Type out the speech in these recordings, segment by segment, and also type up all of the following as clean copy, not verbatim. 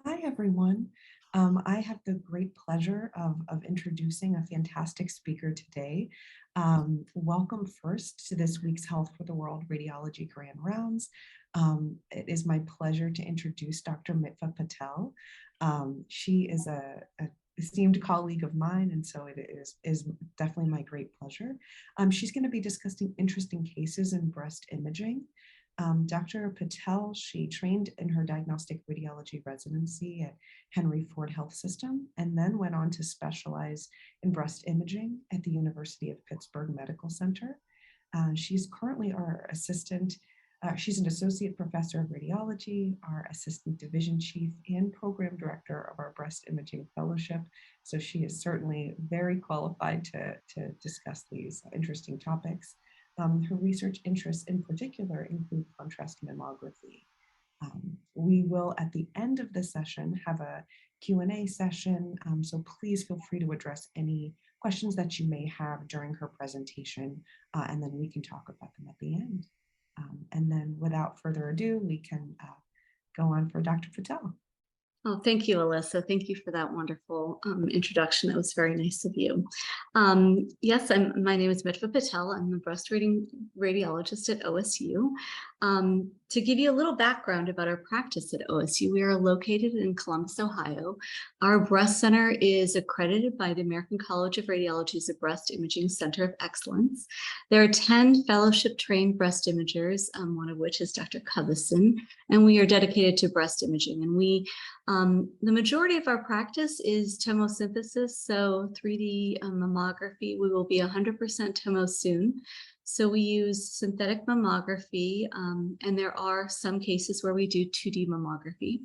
Hi, everyone. I have the great pleasure of introducing a fantastic speaker today. Welcome first to this week's Health for the World Radiology Grand Rounds. It is my pleasure to introduce Dr. Mitva Patel. She is a esteemed colleague of mine, and so it is definitely my great pleasure. She's going to be discussing interesting cases in breast imaging. Dr. Patel, she trained in her diagnostic radiology residency at Henry Ford Health System and then went on to specialize in breast imaging at the University of Pittsburgh Medical Center. She's currently our assistant. She's an associate professor of radiology, our assistant division chief, and program director of our breast imaging fellowship. So she is certainly very qualified to discuss these interesting topics. Her research interests in particular include contrast mammography. We will, at the end of the session, have a Q&A session, so please feel free to address any questions that you may have during her presentation, and then we can talk about them at the end. And then without further ado, we can go on for Dr. Patel. Oh, thank you, Alyssa. Thank you for that wonderful introduction. That was very nice of you. Yes, my name is Mitva Patel. I'm a breast radiologist at OSU. To give you a little background about our practice at OSU, we are located in Columbus, Ohio. Our breast center is accredited by the American College of Radiology as a Breast Imaging Center of Excellence. There are 10 fellowship-trained breast imagers, one of which is Dr. Covison, and we are dedicated to breast imaging. And the majority of our practice is tomosynthesis, so 3D mammography. We will be 100% tomo soon. So we use synthetic mammography, and there are some cases where we do 2D mammography.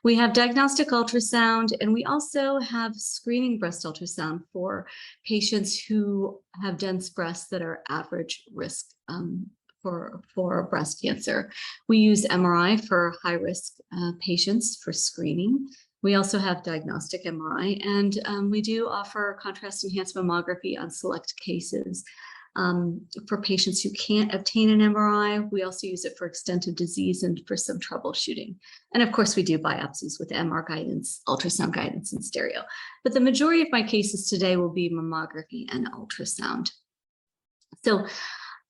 We have diagnostic ultrasound, and we also have screening breast ultrasound for patients who have dense breasts that are average risk for breast cancer. We use MRI for high-risk patients for screening. We also have diagnostic MRI, and we do offer contrast-enhanced mammography on select cases. For patients who can't obtain an MRI, we also use it for extent of disease and for some troubleshooting. And of course, we do biopsies with MR guidance, ultrasound guidance, and stereo. But the majority of my cases today will be mammography and ultrasound. So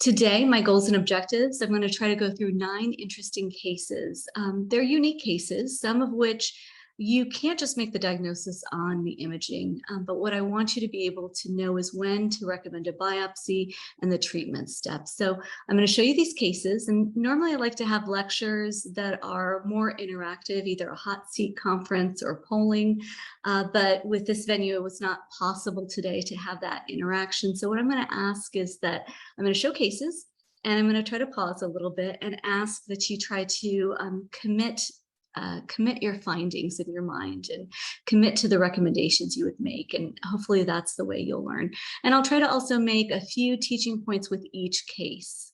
today, my goals and objectives, I'm going to try to go through 9 interesting cases. They're unique cases, some of which you can't just make the diagnosis on the imaging, but what I want you to be able to know is when to recommend a biopsy and the treatment steps. So I'm going to show you these cases, and normally I like to have lectures that are more interactive, either a hot seat conference or polling, but with this venue, it was not possible today to have that interaction. So what I'm going to ask is that I'm going to show cases, and I'm going to try to pause a little bit and ask that you try to commit your findings in your mind and commit to the recommendations you would make. And hopefully that's the way you'll learn. And I'll try to also make a few teaching points with each case.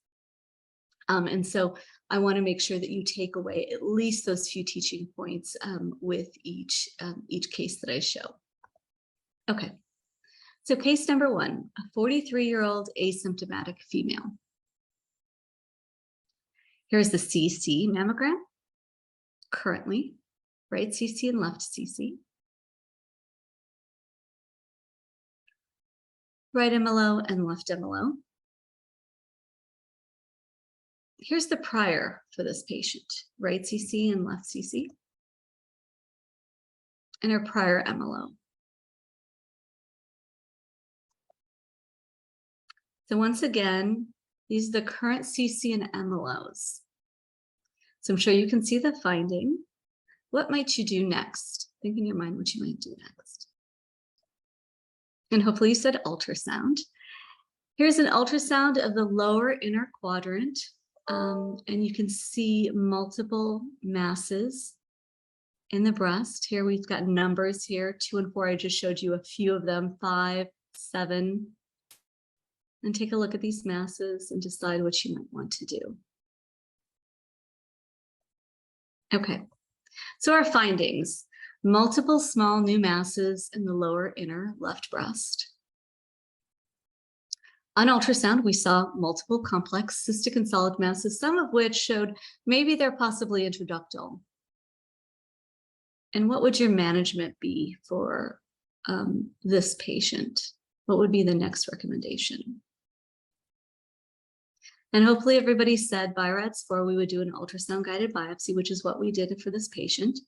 And so I want to make sure that you take away at least those few teaching points with each case that I show. Okay. So case number 1, a 43-year-old asymptomatic female. Here's the CC mammogram. Currently, right CC and left CC. Right MLO and left MLO. Here's the prior for this patient, right CC and left CC. And her prior MLO. So once again, these are the current CC and MLOs. So I'm sure you can see the finding. What might you do next? Think in your mind what you might do next. And hopefully you said ultrasound. Here's an ultrasound of the lower inner quadrant. And you can see multiple masses in the breast. Here we've got numbers here, 2 and 4. I just showed you a few of them, 5, 7. And take a look at these masses and decide what you might want to do. Okay, so our findings: multiple small new masses in the lower inner left breast. On ultrasound, we saw multiple complex cystic and solid masses, some of which showed maybe they're possibly intraductal. And what would your management be for this patient? What would be the next recommendation? And hopefully everybody said by RADS4, we would do an ultrasound guided biopsy, which is what we did for this patient.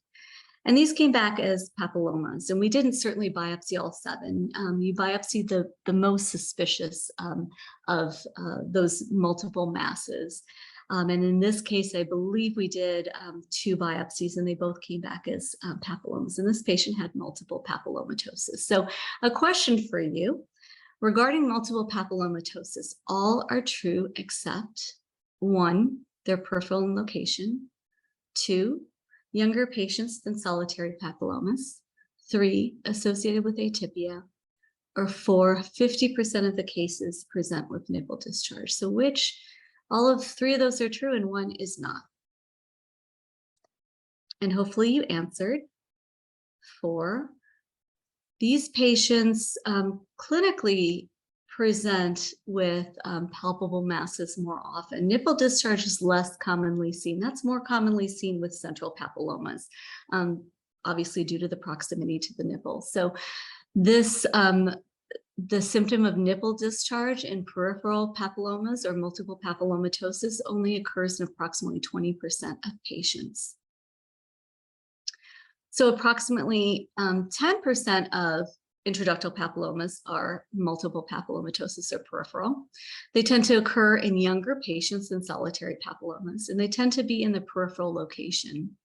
And these came back as papillomas, and we didn't certainly biopsy all 7. You biopsied the most suspicious of those multiple masses. And in this case, I believe we did 2 biopsies, and they both came back as papillomas. And this patient had multiple papillomatosis. So a question for you regarding multiple papillomatosis: all are true except 1, they're peripheral in location; 2, younger patients than solitary papillomas; 3, associated with atypia; or 4, 50% of the cases present with nipple discharge. So which, all of 3 of those are true and 1 is not. And hopefully you answered 4. These patients clinically present with palpable masses more often. Nipple discharge is less commonly seen. That's more commonly seen with central papillomas, obviously due to the proximity to the nipple. So this, the symptom of nipple discharge in peripheral papillomas or multiple papillomatosis only occurs in approximately 20% of patients. So approximately 10% of intraductal papillomas are multiple papillomatosis or peripheral. They tend to occur in younger patients than solitary papillomas, and they tend to be in the peripheral location.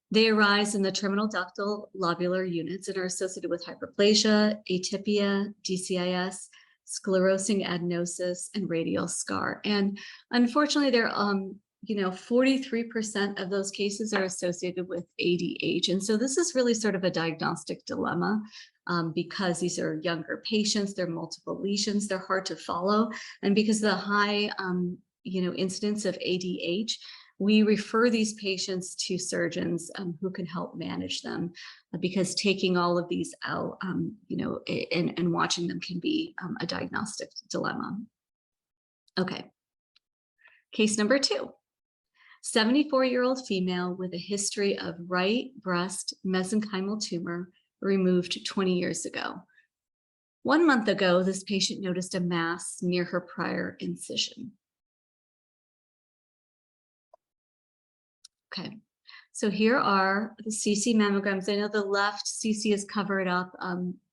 They arise in the terminal ductal lobular units and are associated with hyperplasia, atypia, DCIS, sclerosing adenosis, and radial scar. And unfortunately, they're 43% of those cases are associated with ADH. And so this is really sort of a diagnostic dilemma because these are younger patients, they're multiple lesions, they're hard to follow. And because of the high, incidence of ADH, we refer these patients to surgeons who can help manage them because taking all of these out, and watching them can be a diagnostic dilemma. Okay. Case number 2. 74-year-old female with a history of right breast mesenchymal tumor removed 20 years ago. 1 month ago, this patient noticed a mass near her prior incision. Okay, so here are the CC mammograms. I know the left CC is covered up,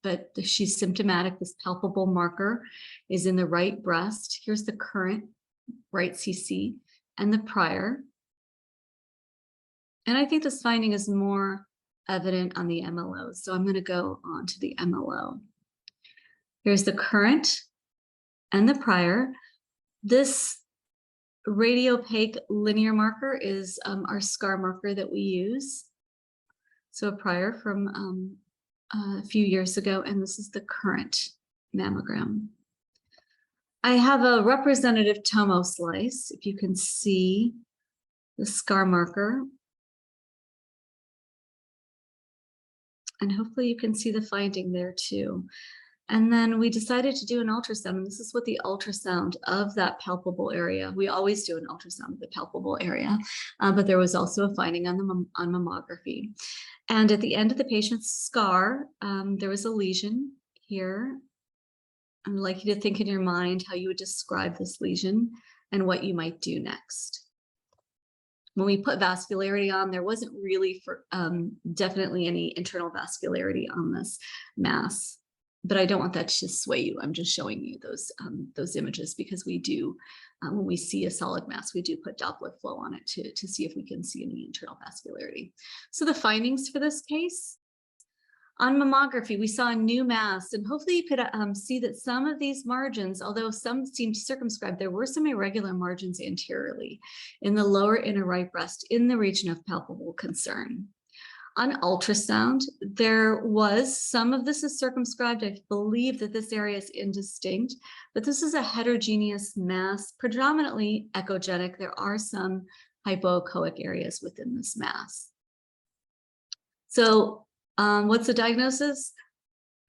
but she's symptomatic. This palpable marker is in the right breast. Here's the current right CC and the prior. And I think this finding is more evident on the MLO. So I'm going to go on to the MLO. Here's the current and the prior. This radiopaque linear marker is our scar marker that we use. So a prior from a few years ago, and this is the current mammogram. I have a representative tomo slice, if you can see the scar marker. And hopefully you can see the finding there too. And then we decided to do an ultrasound, and this is what the ultrasound of that palpable area. We always do an ultrasound of the palpable area, but there was also a finding on mammography. And at the end of the patient's scar, there was a lesion here. I'd like you to think in your mind how you would describe this lesion and what you might do next. When we put vascularity on, there wasn't really definitely any internal vascularity on this mass, but I don't want that to sway you. I'm just showing you those images because we do, when we see a solid mass, we do put Doppler flow on it to see if we can see any internal vascularity. So the findings for this case, on mammography, we saw a new mass, and hopefully you could see that some of these margins, although some seemed circumscribed, there were some irregular margins anteriorly in the lower inner right breast in the region of palpable concern. On ultrasound, there was some of this is circumscribed. I believe that this area is indistinct, but this is a heterogeneous mass, predominantly echogenic. There are some hypoechoic areas within this mass. So what's the diagnosis?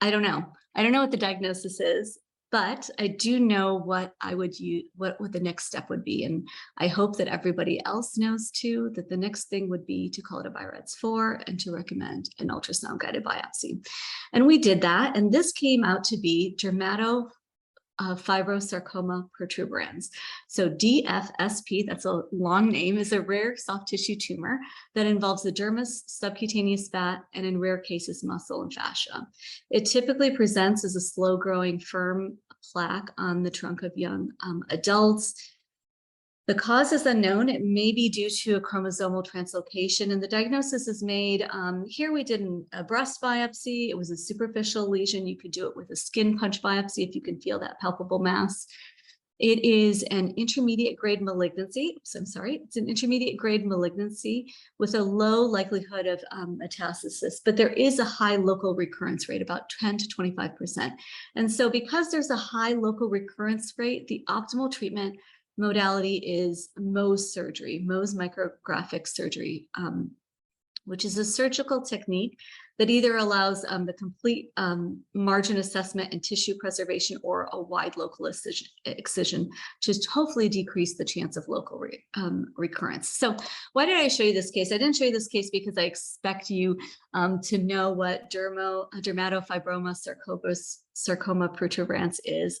I don't know. I don't know what the diagnosis is. but I do know what I would use, what the next step would be. And I hope that everybody else knows too, that the next thing would be to call it a BI-RADS4 and to recommend an ultrasound guided biopsy. And we did that. And this came out to be Dermatofibrosarcoma protuberans. So DFSP, that's a long name, is a rare soft tissue tumor that involves the dermis, subcutaneous fat, and in rare cases, muscle and fascia. It typically presents as a slow-growing firm plaque on the trunk of young adults. The cause is unknown. It may be due to a chromosomal translocation, and the diagnosis is made. Here we did a breast biopsy. It was a superficial lesion. You could do it with a skin punch biopsy if you can feel that palpable mass. It is an intermediate grade malignancy. Oops, I'm sorry. It's an intermediate grade malignancy with a low likelihood of metastasis, but there is a high local recurrence rate, about 10 to 25%. And so because there's a high local recurrence rate, the optimal treatment modality is Mohs surgery, Mohs micrographic surgery, which is a surgical technique that either allows the complete margin assessment and tissue preservation or a wide local excision to hopefully decrease the chance of local recurrence. So why did I show you this case? I didn't show you this case because I expect you to know what dermatofibrosarcoma protuberance is.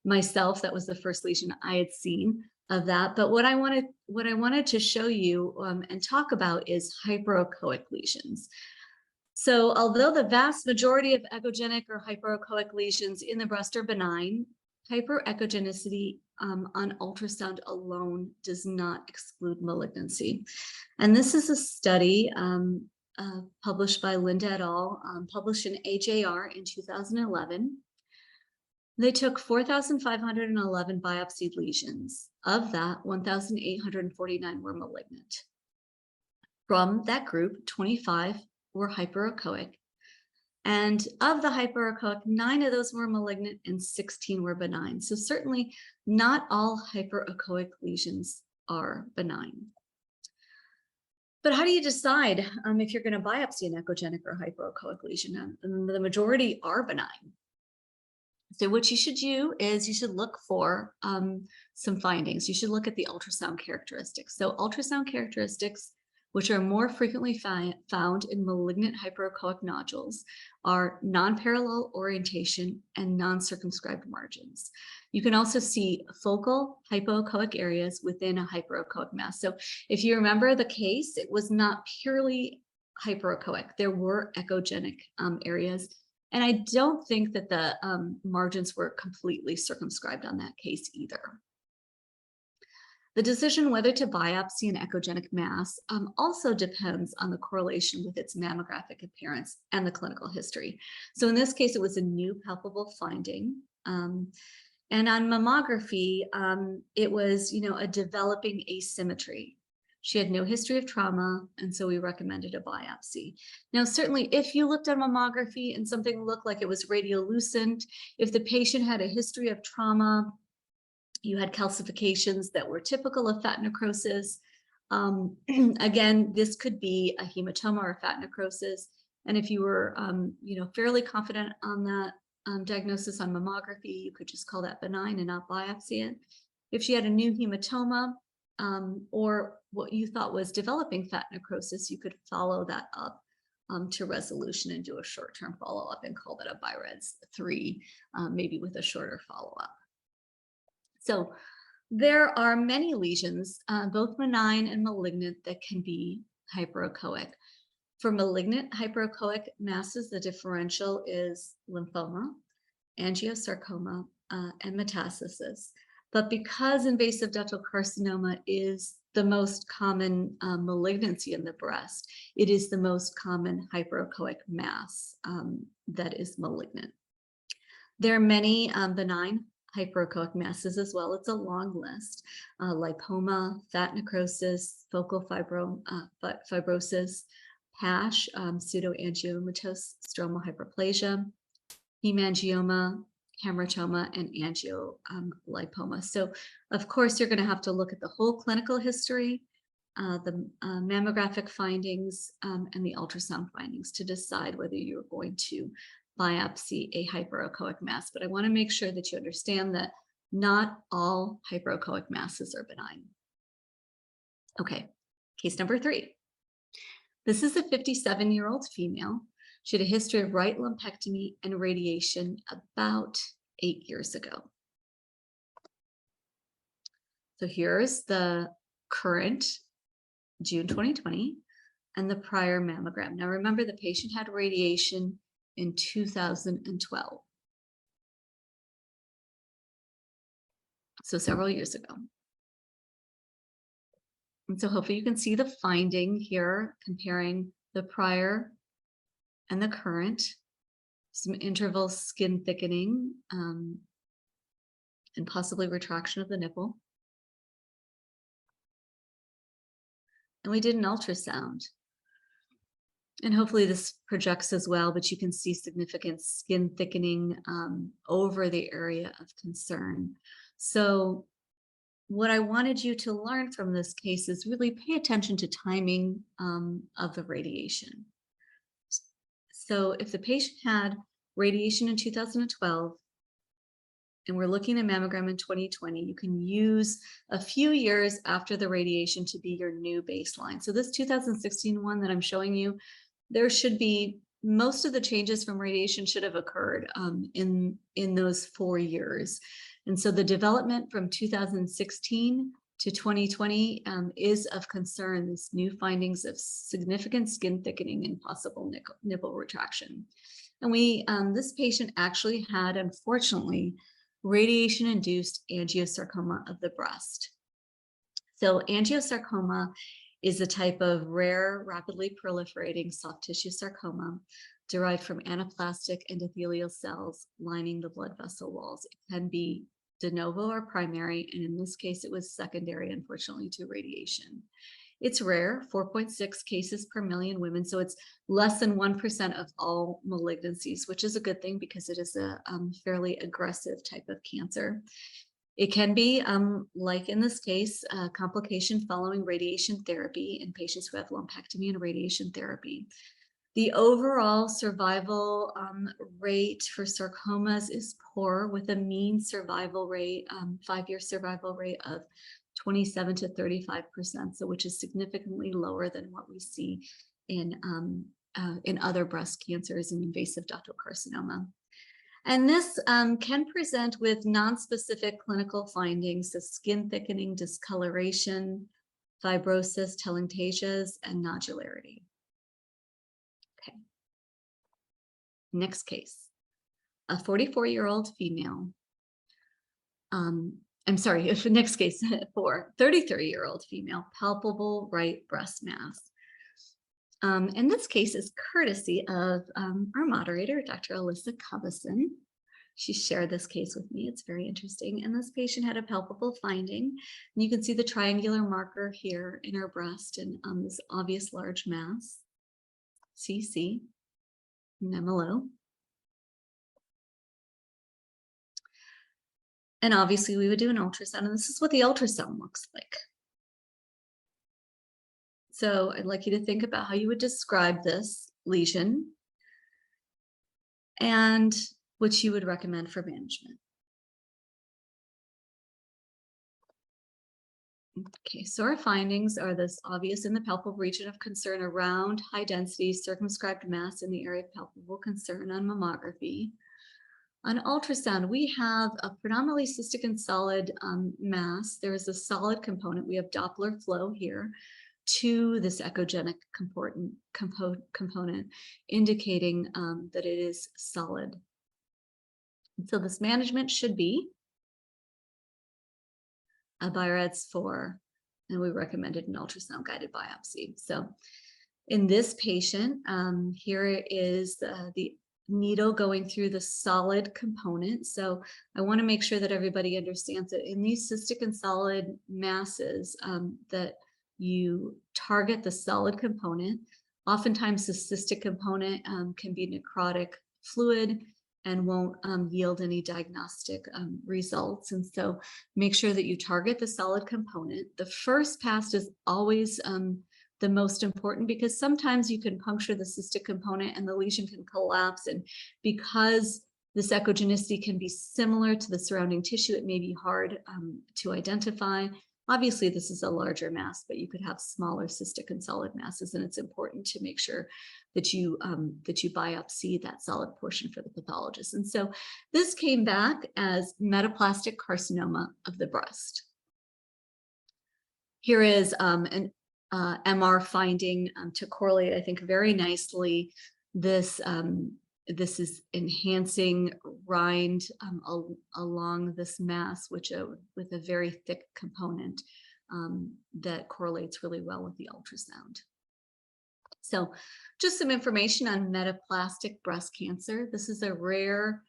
Myself, that was the first lesion I had seen of that. But what I wanted to show you and talk about is hyperechoic lesions. So although the vast majority of echogenic or hyperechoic lesions in the breast are benign, hyperechogenicity on ultrasound alone does not exclude malignancy. And this is a study published by Linda et al., published in AJR in 2011. They took 4,511 biopsied lesions. Of that, 1,849 were malignant. From that group, 25 were hyperechoic. And of the hyperechoic, 9 of those were malignant and 16 were benign. So certainly not all hyperechoic lesions are benign. But how do you decide if you're going to biopsy an echogenic or hyperechoic lesion? The majority are benign. So what you should do is you should look for some findings. You should look at the ultrasound characteristics. So ultrasound characteristics, which are more frequently found in malignant hyperechoic nodules, are non-parallel orientation and non-circumscribed margins. You can also see focal hypoechoic areas within a hyperechoic mass. So if you remember the case, it was not purely hyperechoic. There were echogenic areas. And I don't think that the margins were completely circumscribed on that case either. The decision whether to biopsy an echogenic mass also depends on the correlation with its mammographic appearance and the clinical history. So in this case, it was a new palpable finding. And on mammography, it was, a developing asymmetry. She had no history of trauma, and so we recommended a biopsy. Now, certainly, if you looked at mammography and something looked like it was radiolucent, if the patient had a history of trauma, you had calcifications that were typical of fat necrosis. Again, this could be a hematoma or fat necrosis. And if you were, fairly confident on that diagnosis on mammography, you could just call that benign and not biopsy it. If she had a new hematoma, or what you thought was developing fat necrosis, you could follow that up to resolution and do a short-term follow-up and call that a BI-RADS3, maybe with a shorter follow-up. So there are many lesions, both benign and malignant, that can be hyperechoic. For malignant hyperechoic masses, the differential is lymphoma, angiosarcoma, and metastasis. But because invasive ductal carcinoma is the most common malignancy in the breast, it is the most common hyperechoic mass that is malignant. There are many benign hyperechoic masses as well. It's a long list: lipoma, fat necrosis, focal fibrosis, PASH, pseudoangiomatosis, stromal hyperplasia, hemangioma, hamartoma, and angiolipoma. So of course, you're going to have to look at the whole clinical history, the mammographic findings, and the ultrasound findings to decide whether you're going to biopsy a hyperechoic mass, but I want to make sure that you understand that not all hyperechoic masses are benign. Okay, case number 3. This is a 57-year-old female. She had a history of right lumpectomy and radiation about 8 years ago. So here's the current June 2020 and the prior mammogram. Now remember, the patient had radiation in 2012. So several years ago. And so hopefully you can see the finding here, comparing the prior and the current, some interval skin thickening, and possibly retraction of the nipple. And we did an ultrasound. And hopefully this projects as well, but you can see significant skin thickening over the area of concern. So what I wanted you to learn from this case is really pay attention to timing of the radiation. So if the patient had radiation in 2012, and we're looking at mammogram in 2020, you can use a few years after the radiation to be your new baseline. So this 2016 one that I'm showing you, there should be, most of the changes from radiation should have occurred in those 4 years. And so the development from 2016 to 2020 is of concern, this new findings of significant skin thickening and possible nipple retraction. And this patient actually had, unfortunately, radiation-induced angiosarcoma of the breast. So angiosarcoma is a type of rare, rapidly proliferating soft tissue sarcoma derived from anaplastic endothelial cells lining the blood vessel walls. It can be de novo or primary, and in this case, it was secondary, unfortunately, to radiation. It's rare, 4.6 cases per million women, so it's less than 1% of all malignancies, which is a good thing because it is a fairly aggressive type of cancer. It can be, like in this case, a complication following radiation therapy in patients who have lumpectomy and radiation therapy. The overall survival rate for sarcomas is poor, with a mean survival rate, 5-year survival rate of 27 to 35%, so which is significantly lower than what we see in other breast cancers and invasive ductal carcinoma. And this can present with nonspecific clinical findings of skin thickening, discoloration, fibrosis, telangiectasias, and nodularity. Okay. Next case, a 44-year-old female. I'm sorry, next case for 33-year-old female, palpable right breast mass. And this case is courtesy of our moderator, Dr. Alyssa Covison. She shared this case with me. It's very interesting. And this patient had a palpable finding. And you can see the triangular marker here in her breast and this obvious large mass, CC, and MLO. And obviously we would do an ultrasound, and this is what the ultrasound looks like. So I'd like you to think about how you would describe this lesion and what you would recommend for management. Okay, so our findings are this obvious in the palpable region of concern around high density circumscribed mass in the area of palpable concern on mammography. On ultrasound, we have a predominantly cystic and solid mass. There is a solid component. We have Doppler flow here to this echogenic component, indicating that it is solid. And so this management should be a BI-RADS 4, and we recommended an ultrasound guided biopsy. So in this patient, here is the needle going through the solid component. So I want to make sure that everybody understands that in these cystic and solid masses that you target the solid component. Oftentimes the cystic component can be necrotic fluid and won't yield any diagnostic results. And so make sure that you target the solid component. The first pass is always the most important, because sometimes you can puncture the cystic component and the lesion can collapse. And because this echogenicity can be similar to the surrounding tissue, it may be hard to identify. Obviously, this is a larger mass, but you could have smaller cystic and solid masses, and it's important to make sure that you biopsy that solid portion for the pathologist. And so this came back as metaplastic carcinoma of the breast. Here is an MR finding to correlate, I think, very nicely. This is enhancing rind along this mass, which with a very thick component that correlates really well with the ultrasound. So just some information on metaplastic breast cancer. This is a rare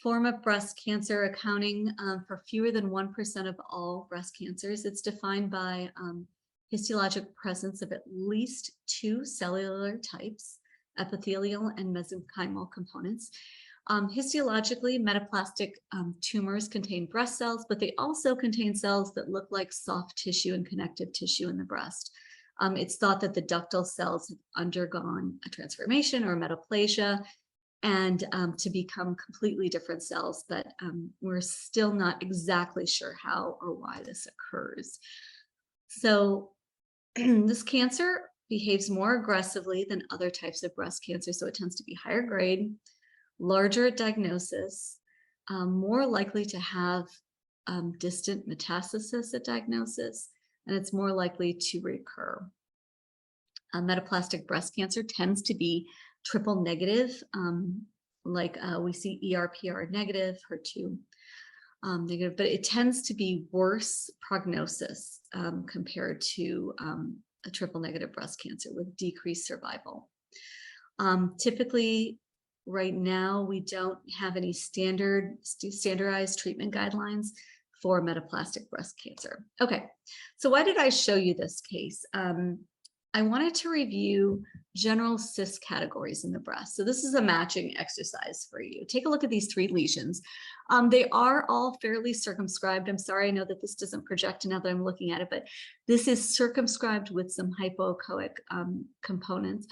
form of breast cancer, accounting for fewer than 1% of all breast cancers. It's defined by histologic presence of at least 2 cellular types, epithelial and mesenchymal components. Histologically, metaplastic tumors contain breast cells, but they also contain cells that look like soft tissue and connective tissue in the breast. It's thought that the ductal cells have undergone a transformation or metaplasia and to become completely different cells, but we're still not exactly sure how or why this occurs. So this cancer behaves more aggressively than other types of breast cancer, so it tends to be higher grade, larger at diagnosis, more likely to have distant metastasis at diagnosis, and it's more likely to recur. Metaplastic breast cancer tends to be triple negative, like we see ER/PR negative, HER2 negative, but it tends to be worse prognosis compared to a triple negative breast cancer with decreased survival. Typically, right now, we don't have any standardized treatment guidelines for metaplastic breast cancer. Okay, so why did I show you this case? I wanted to review general cyst categories in the breast. So this is a matching exercise for you. Take a look at these 3 lesions. They are all fairly circumscribed. I'm sorry, I know that this doesn't project now that I'm looking at it, but this is circumscribed with some hypoechoic components,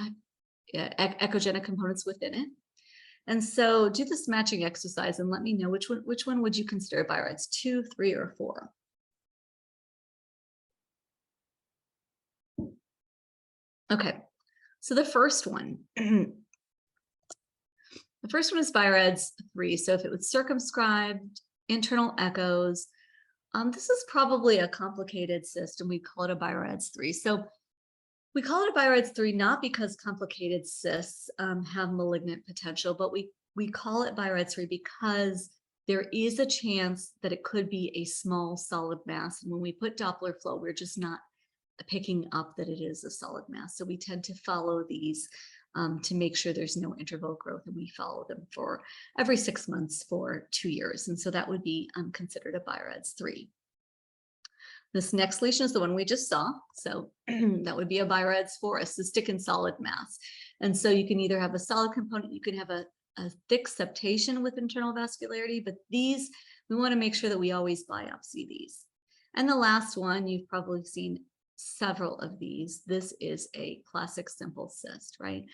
echogenic components within it. And so do this matching exercise and let me know which one would you consider biroids, 2, 3, or 4? Okay, so the first one, the first one is biroids 3. So if it was circumscribed, internal echoes, this is probably a complicated cyst, and we call it a biroids 3. So we call it a biroids 3 not because complicated cysts have malignant potential, but we call it biroids 3 because there is a chance that it could be a small solid mass. And when we put Doppler flow, we're just not picking up that it is a solid mass. So we tend to follow these to make sure there's no interval growth, and we follow them for every 6 months for 2 years. And so that would be considered a biroids 3. This next lesion is the one we just saw. So that would be a biroids 4, a cystic and solid mass. And so you can either have a solid component, you can have a thick septation with internal vascularity, but these, we want to make sure that we always biopsy these. And the last one, you've probably seen several of these. This is a classic simple cyst, right?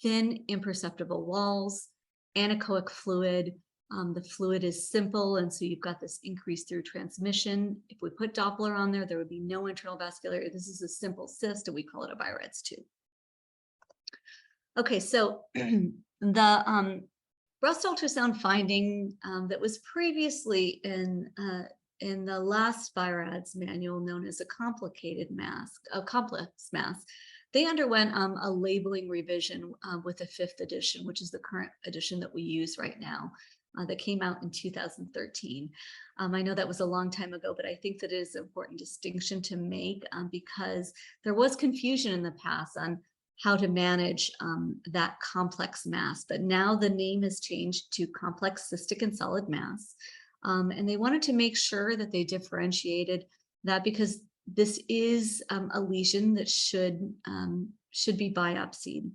Thin, imperceptible walls, anechoic fluid. The fluid is simple, and so you've got this increase through transmission. If we put Doppler on there, there would be no internal vascularity. This is a simple cyst, and we call it a biroids 2. Okay, so the breast ultrasound finding that was previously in the last BIRADS manual, known as a complex mass, they underwent a labeling revision with the 5th edition, which is the current edition that we use right now, that came out in 2013. I know that was a long time ago, but I think that it is an important distinction to make because there was confusion in the past on how to manage that complex mass, but now the name has changed to complex cystic and solid mass. And they wanted to make sure that they differentiated that because this is a lesion that should be biopsied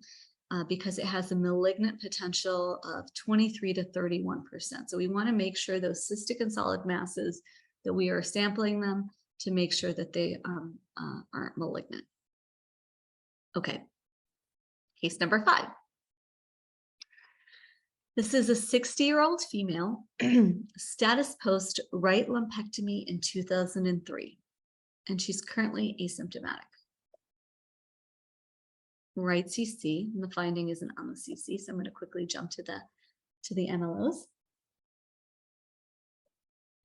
because it has a malignant potential of 23 to 31%. So we want to make sure those cystic and solid masses that we are sampling them to make sure that they aren't malignant. Okay, case number 5. This is a 60-year-old female, status post right lumpectomy in 2003, and she's currently asymptomatic. Right CC, and the finding isn't on the CC, so I'm going to quickly jump to the MLOs.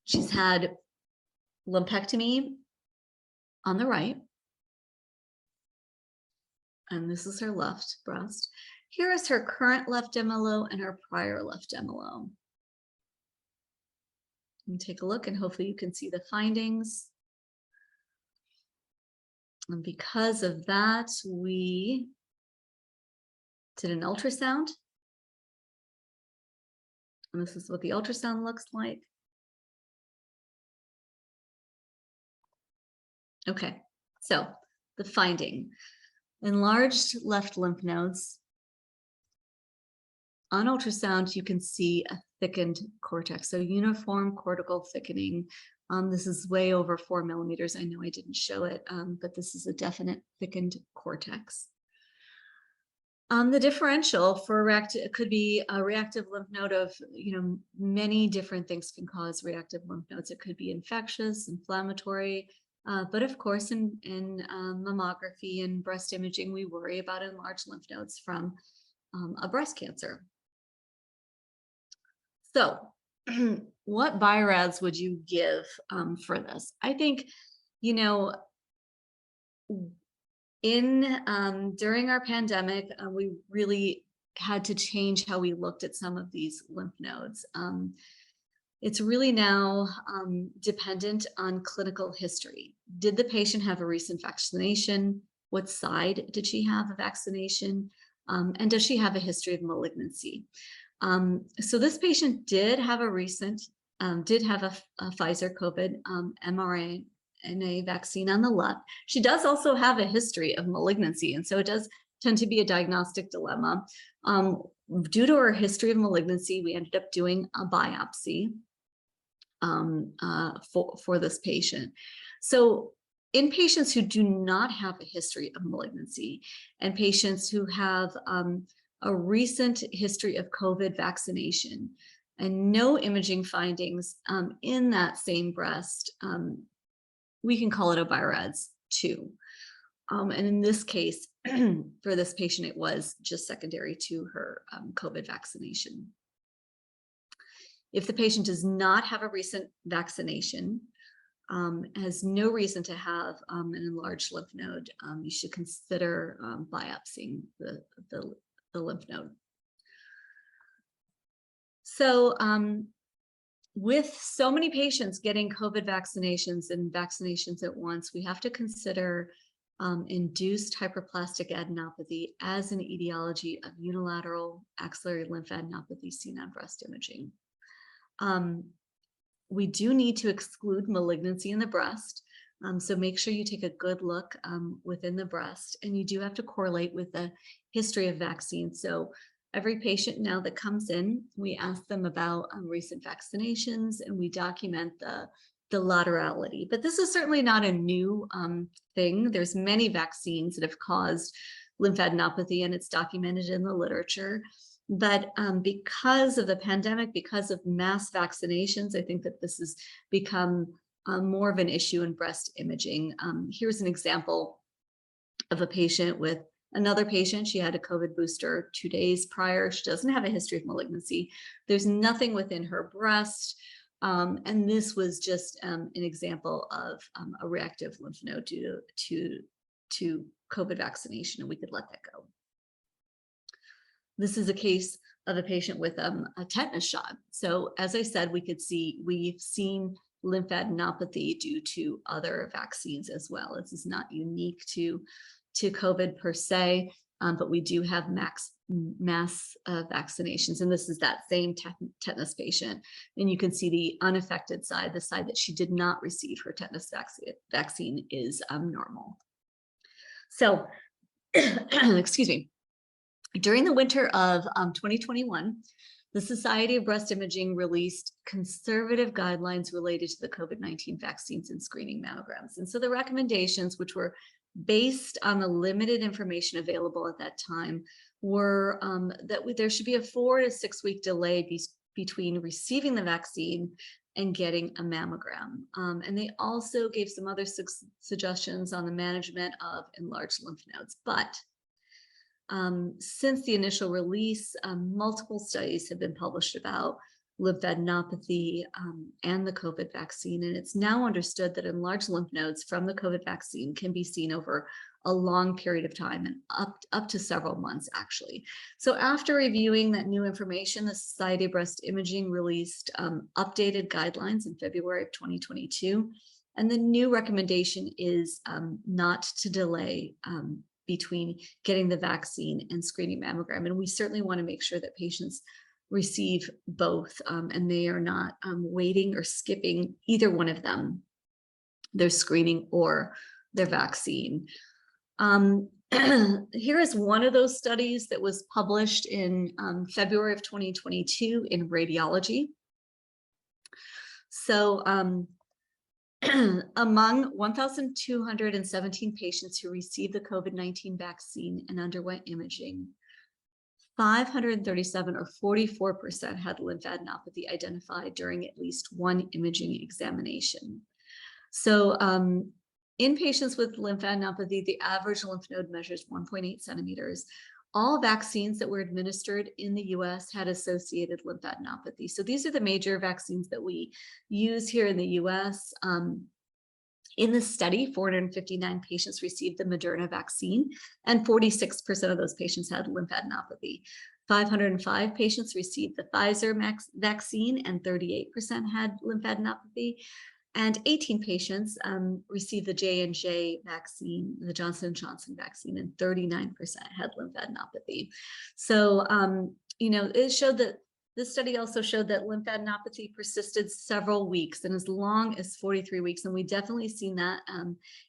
She's had lumpectomy on the right, and this is her left breast. Here is her current left MLO and her prior left MLO. And take a look, and hopefully you can see the findings. And because of that, we did an ultrasound. And this is what the ultrasound looks like. Okay, so the finding: enlarged left lymph nodes. On ultrasound, you can see a thickened cortex, so uniform cortical thickening. This is way over 4 millimeters. I know I didn't show it, but this is a definite thickened cortex. The differential for it could be a reactive lymph node of, many different things can cause reactive lymph nodes. It could be infectious, inflammatory, but of course in mammography and breast imaging, we worry about enlarged lymph nodes from a breast cancer. So what BI-RADS would you give for this? I think, during our pandemic, we really had to change how we looked at some of these lymph nodes. It's really now dependent on clinical history. Did the patient have a recent vaccination? What side did she have a vaccination? And does she have a history of malignancy? So this patient did have a Pfizer COVID mRNA vaccine on the left. She does also have a history of malignancy, and so it does tend to be a diagnostic dilemma. Due to her history of malignancy, we ended up doing a biopsy for this patient. So in patients who do not have a history of malignancy and patients who have a recent history of COVID vaccination and no imaging findings in that same breast, we can call it a BI-RADS 2. And in this case, for this patient, it was just secondary to her COVID vaccination. If the patient does not have a recent vaccination, has no reason to have an enlarged lymph node, you should consider biopsying the lymph node. So with so many patients getting COVID vaccinations and vaccinations at once, we have to consider induced hyperplastic adenopathy as an etiology of unilateral axillary lymphadenopathy seen on breast imaging. We do need to exclude malignancy in the breast. So make sure you take a good look within the breast, and you do have to correlate with the history of vaccine. So every patient now that comes in, we ask them about recent vaccinations, and we document the laterality. But this is certainly not a new thing. There's many vaccines that have caused lymphadenopathy, and it's documented in the literature. But because of the pandemic, because of mass vaccinations, I think that this has become more of an issue in breast imaging. Here's an example of a patient with another patient. She had a COVID booster 2 days prior. She doesn't have a history of malignancy. There's nothing within her breast. And this was just an example of a reactive lymph node due to COVID vaccination, and we could let that go. This is a case of a patient with a tetanus shot. So as I said, we've seen lymphadenopathy due to other vaccines as well. This is not unique to COVID per se, but we do have mass vaccinations. And this is that same tetanus patient. And you can see the unaffected side, the side that she did not receive her tetanus vaccine is normal. So, excuse me. During the winter of 2021, the Society of Breast Imaging released conservative guidelines related to the COVID-19 vaccines and screening mammograms. And so the recommendations, which were based on the limited information available at that time, were that there should be a 4 to 6 week delay between receiving the vaccine and getting a mammogram. And they also gave some other suggestions on the management of enlarged lymph nodes. But since the initial release, multiple studies have been published about lymphadenopathy and the COVID vaccine. And it's now understood that enlarged lymph nodes from the COVID vaccine can be seen over a long period of time and up to several months, actually. So after reviewing that new information, the Society of Breast Imaging released updated guidelines in February of 2022. And the new recommendation is not to delay between getting the vaccine and screening mammogram. And we certainly want to make sure that patients receive both and they are not waiting or skipping either one of them, their screening or their vaccine. Here is one of those studies that was published in February of 2022 in Radiology. So among 1,217 patients who received the COVID-19 vaccine and underwent imaging, 537 or 44% had lymphadenopathy identified during at least one imaging examination. So in patients with lymphadenopathy, the average lymph node measures 1.8 centimeters. All vaccines that were administered in the US had associated lymphadenopathy. So these are the major vaccines that we use here in the US. In the study, 459 patients received the Moderna vaccine, and 46% of those patients had lymphadenopathy. 505 patients received the Pfizer vaccine, and 38% had lymphadenopathy. And 18 patients received the J&J vaccine, the Johnson & Johnson vaccine, and 39% had lymphadenopathy. So, it showed that this study also showed that lymphadenopathy persisted several weeks and as long as 43 weeks. And we definitely seen that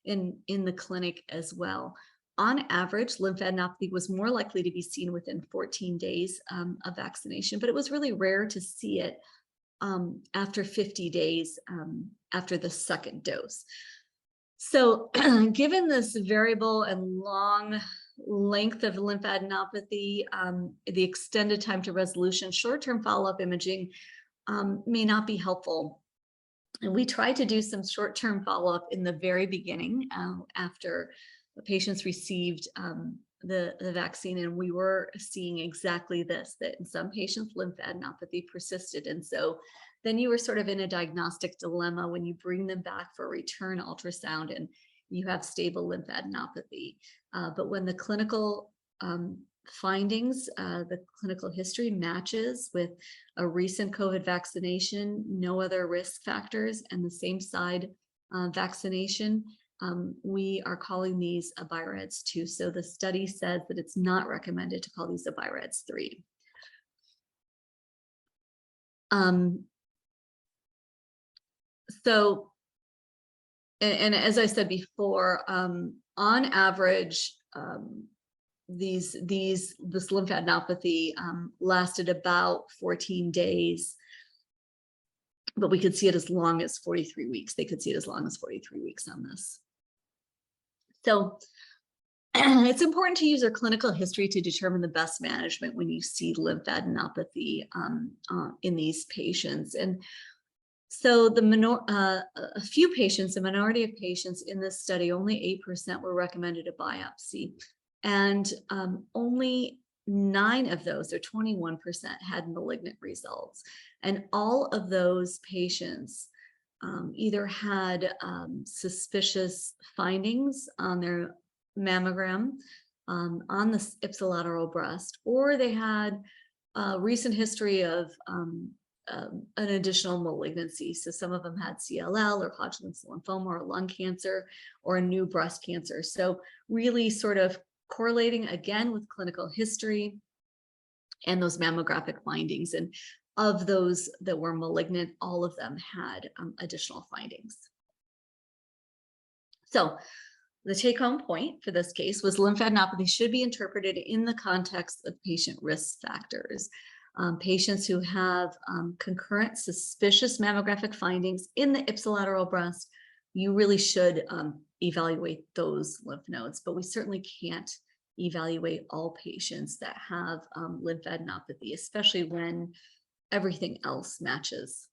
in the clinic as well. On average, lymphadenopathy was more likely to be seen within 14 days of vaccination, but it was really rare to see it after 50 days after the second dose. So given this variable and long length of lymphadenopathy, the extended time to resolution, short-term follow-up imaging may not be helpful. And we tried to do some short-term follow-up in the very beginning after the patients received the vaccine, and we were seeing exactly this, that in some patients lymphadenopathy persisted. And so then you were sort of in a diagnostic dilemma when you bring them back for return ultrasound and you have stable lymphadenopathy. But when the clinical findings, the clinical history matches with a recent COVID vaccination, no other risk factors, and the same side vaccination, we are calling these a BI-RADS 2. So the study says that it's not recommended to call these a BI-RADS 3. So, and as I said before, on average, this lymphadenopathy lasted about 14 days, but we could see it as long as 43 weeks. They could see it as long as 43 weeks on this. So it's important to use our clinical history to determine the best management when you see lymphadenopathy in these patients. And so a few patients, a minority of patients in this study, only 8% were recommended a biopsy. And only 9 of those, or 21%, had malignant results. And all of those patients either had suspicious findings on their mammogram on the ipsilateral breast, or they had a recent history of an additional malignancy. So some of them had CLL or Hodgkin's lymphoma or lung cancer or a new breast cancer. So really sort of correlating again with clinical history and those mammographic findings. And of those that were malignant, all of them had additional findings. So the take-home point for this case was lymphadenopathy should be interpreted in the context of patient risk factors. Patients who have concurrent suspicious mammographic findings in the ipsilateral breast, you really should evaluate those lymph nodes, but we certainly can't evaluate all patients that have lymphadenopathy, especially when everything else matches.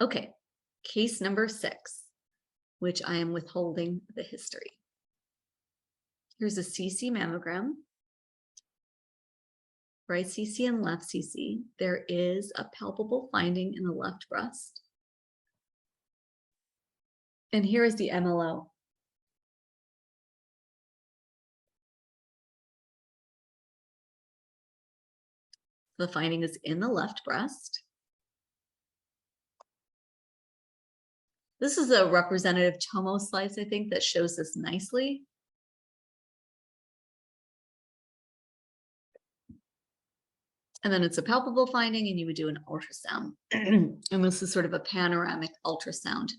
Okay, case number 6, which I am withholding the history. Here's a CC mammogram, right CC and left CC. There is a palpable finding in the left breast. And here is the MLO. The finding is in the left breast. This is a representative tomo slice, I think, that shows this nicely. And then it's a palpable finding, and you would do an ultrasound. And this is sort of a panoramic ultrasound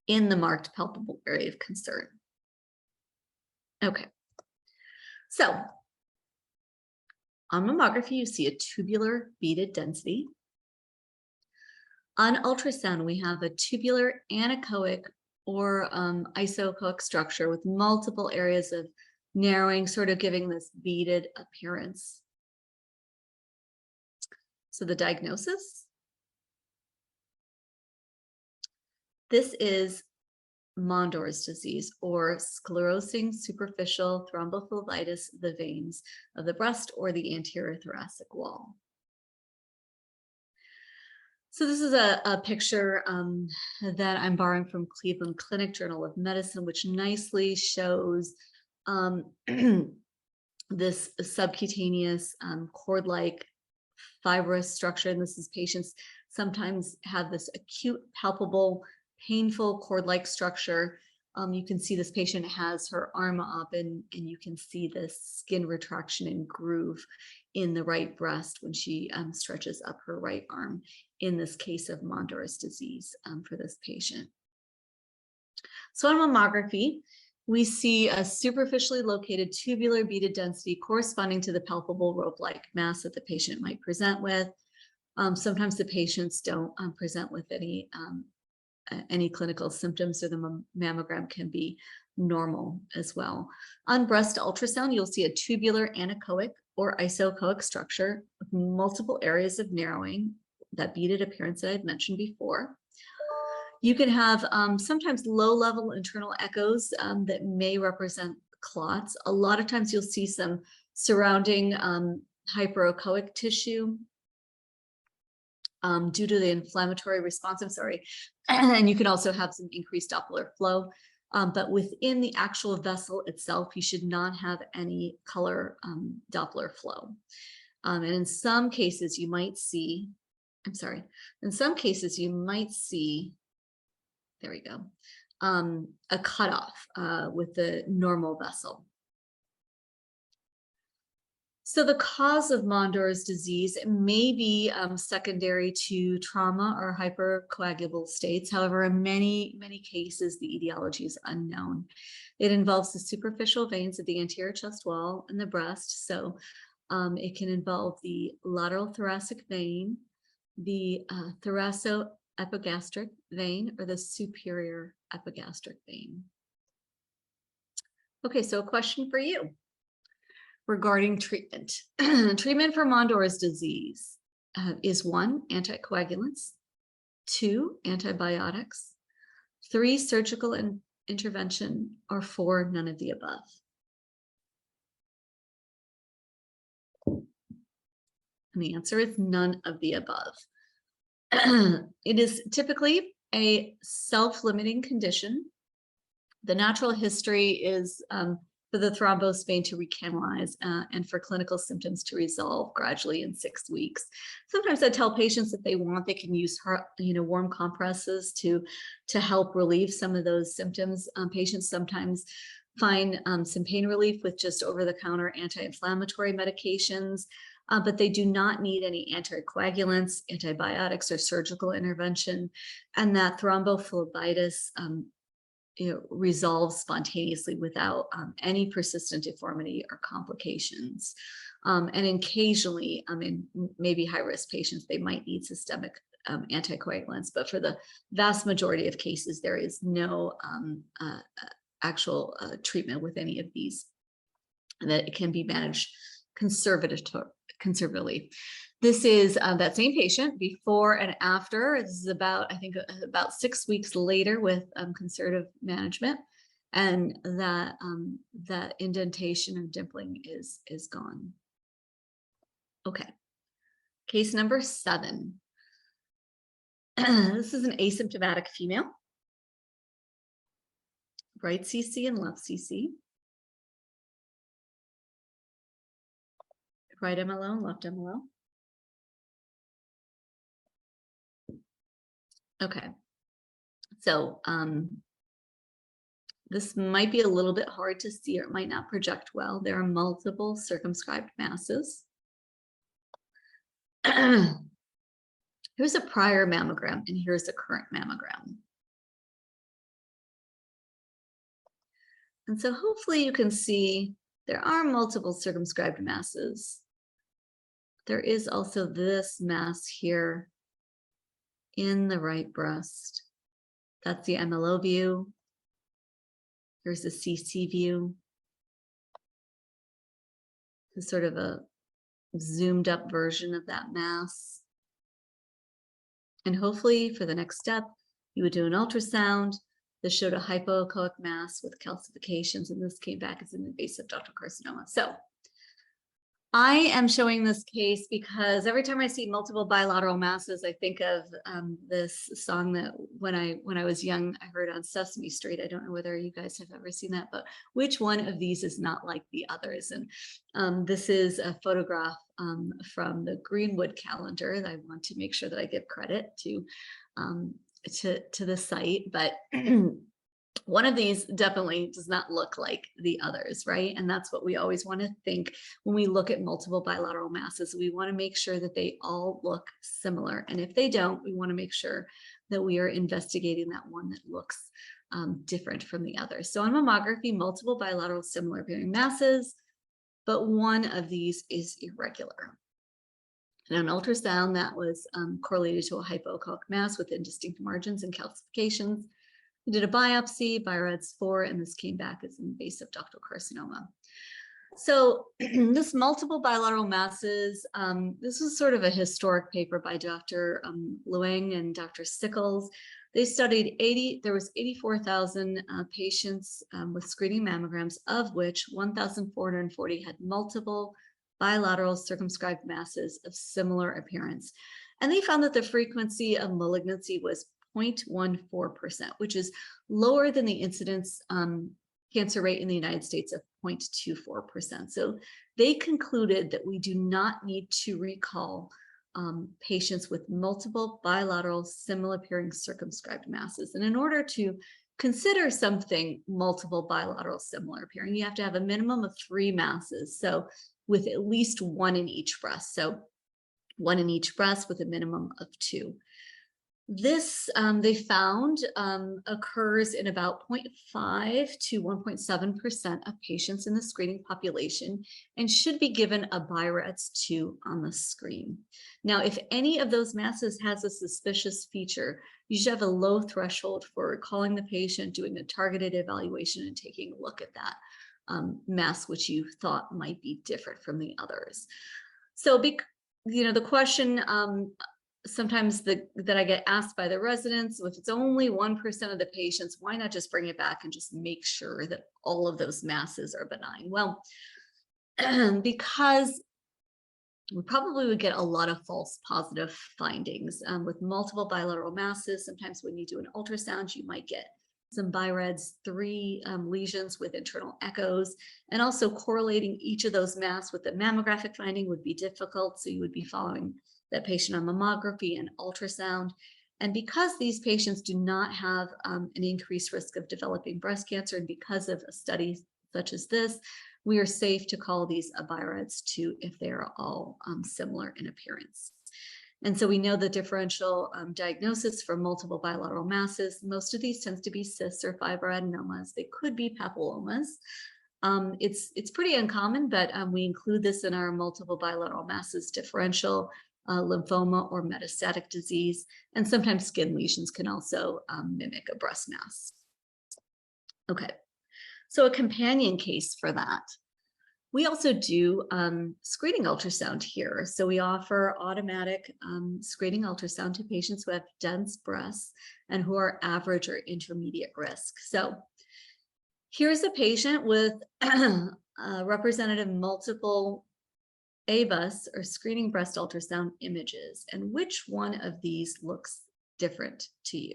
in the marked palpable area of concern. Okay. So on mammography, you see a tubular beaded density. On ultrasound, we have a tubular anechoic or isoechoic structure with multiple areas of narrowing, sort of giving this beaded appearance. So the diagnosis, this is Mondor's disease, or sclerosing superficial thrombophlebitis of the veins of the breast or the anterior thoracic wall. So this is a picture that I'm borrowing from Cleveland Clinic Journal of Medicine, which nicely shows this subcutaneous cord-like fibrous structure. And this is patients sometimes have this acute, palpable, painful cord-like structure. You can see this patient has her arm up, and you can see this skin retraction and groove in the right breast when she stretches up her right arm, in this case of Mondor's disease for this patient. So on mammography, we see a superficially located tubular beaded density corresponding to the palpable rope-like mass that the patient might present with. Sometimes the patients don't present with any clinical symptoms, so the mammogram can be normal as well. On breast ultrasound, you'll see a tubular anechoic or isoechoic structure with multiple areas of narrowing, that beaded appearance that I've mentioned before. You can have sometimes low-level internal echoes that may represent clots. A lot of times you'll see some surrounding hyperechoic tissue due to the inflammatory response, and you can also have some increased Doppler flow. But within the actual vessel itself, you should not have any color Doppler flow. And in some cases, you might see, there we go, a cutoff with the normal vessel. So the cause of Mondor's disease may be secondary to trauma or hypercoagulable states. However, in many cases, the etiology is unknown. It involves the superficial veins of the anterior chest wall and the breast. So it can involve the lateral thoracic vein, the thoracoepigastric vein, or the superior epigastric vein. Okay, so a question for you regarding treatment. Treatment for Mondor's disease is 1, anticoagulants, 2, antibiotics, 3, surgical intervention, or 4, none of the above. And the answer is none of the above. It is typically a self-limiting condition. The natural history is for the thrombosed vein to recanalize and for clinical symptoms to resolve gradually in 6 weeks. Sometimes I tell patients if they want, they can use warm compresses to help relieve some of those symptoms. Patients sometimes find some pain relief with just over-the-counter anti-inflammatory medications, but they do not need any anticoagulants, antibiotics, or surgical intervention, and that thrombophlebitis resolves spontaneously without any persistent deformity or complications. And occasionally, maybe high-risk patients, they might need systemic anticoagulants, but for the vast majority of cases, there is no actual treatment with any of these, and that it can be managed conservatively. This is that same patient before and after. This is about, I think, about 6 weeks later with conservative management, and that that indentation and dimpling is gone. Okay, case number 7. This is an asymptomatic female, right CC and left CC, right MLO and left MLO. Okay, so this might be a little bit hard to see, or it might not project well. There are multiple circumscribed masses. Here's a prior mammogram, and here's a current mammogram. And so hopefully you can see there are multiple circumscribed masses. There is also this mass here in the right breast. That's the MLO view. Here's the CC view. It's sort of a zoomed up version of that mass. And hopefully for the next step, you would do an ultrasound. This showed a hypoechoic mass with calcifications, and this came back as an invasive ductal carcinoma. So I am showing this case because every time I see multiple bilateral masses, I think of this song that when I was young, I heard on Sesame Street. I don't know whether you guys have ever seen that, but which one of these is not like the others? And this is a photograph from the Greenwood calendar. And I want to make sure that I give credit to the site, but one of these definitely does not look like the others, right? And that's what we always want to think when we look at multiple bilateral masses. We want to make sure that they all look similar. And if they don't, we want to make sure that we are investigating that one that looks different from the others. So on mammography, multiple bilateral similar appearing masses, but one of these is irregular. And an ultrasound that was correlated to a hypoechoic mass with indistinct margins and calcifications. We did a biopsy, BI-RADS 4, and this came back as an invasive ductal carcinoma. So this multiple bilateral masses, this was sort of a historic paper by Dr. Luang and Dr. Sickles. They studied there was 84,000 patients with screening mammograms, of which 1,440 had multiple bilateral circumscribed masses of similar appearance. And they found that the frequency of malignancy was 0.14%, which is lower than the incidence cancer rate in the United States of 0.24%. So they concluded that we do not need to recall patients with multiple bilateral similar appearing circumscribed masses. And in order to consider something multiple bilateral similar appearing, you have to have a minimum of 3 masses. So with at least 1 in each breast. So 1 in each breast with a minimum of 2. This, they found, occurs in about 0.5 to 1.7% of patients in the screening population and should be given a BI-RADS 2 on the screen. Now, if any of those masses has a suspicious feature, you should have a low threshold for calling the patient, doing a targeted evaluation, and taking a look at that mass which you thought might be different from the others. So, the question sometimes that I get asked by the residents, if it's only 1% of the patients, why not just bring it back and just make sure that all of those masses are benign? Well, because we probably would get a lot of false positive findings with multiple bilateral masses. Sometimes when you do an ultrasound, you might get some BI-RADS 3 lesions with internal echoes, and also correlating each of those masses with the mammographic finding would be difficult. So you would be following that patient on mammography and ultrasound. And because these patients do not have an increased risk of developing breast cancer, and because of a study such as this, we are safe to call these a BI-RADS 2 if they are all similar in appearance. And so we know the differential diagnosis for multiple bilateral masses. Most of these tends to be cysts or fibroadenomas. They could be papillomas. It's pretty uncommon, but we include this in our multiple bilateral masses differential. lymphoma, or metastatic disease. And sometimes skin lesions can also mimic a breast mass. Okay, so a companion case for that. We also do screening ultrasound here. So we offer automatic screening ultrasound to patients who have dense breasts and who are average or intermediate risk. So here's a patient with representative multiple ABUS or screening breast ultrasound images. And which one of these looks different to you?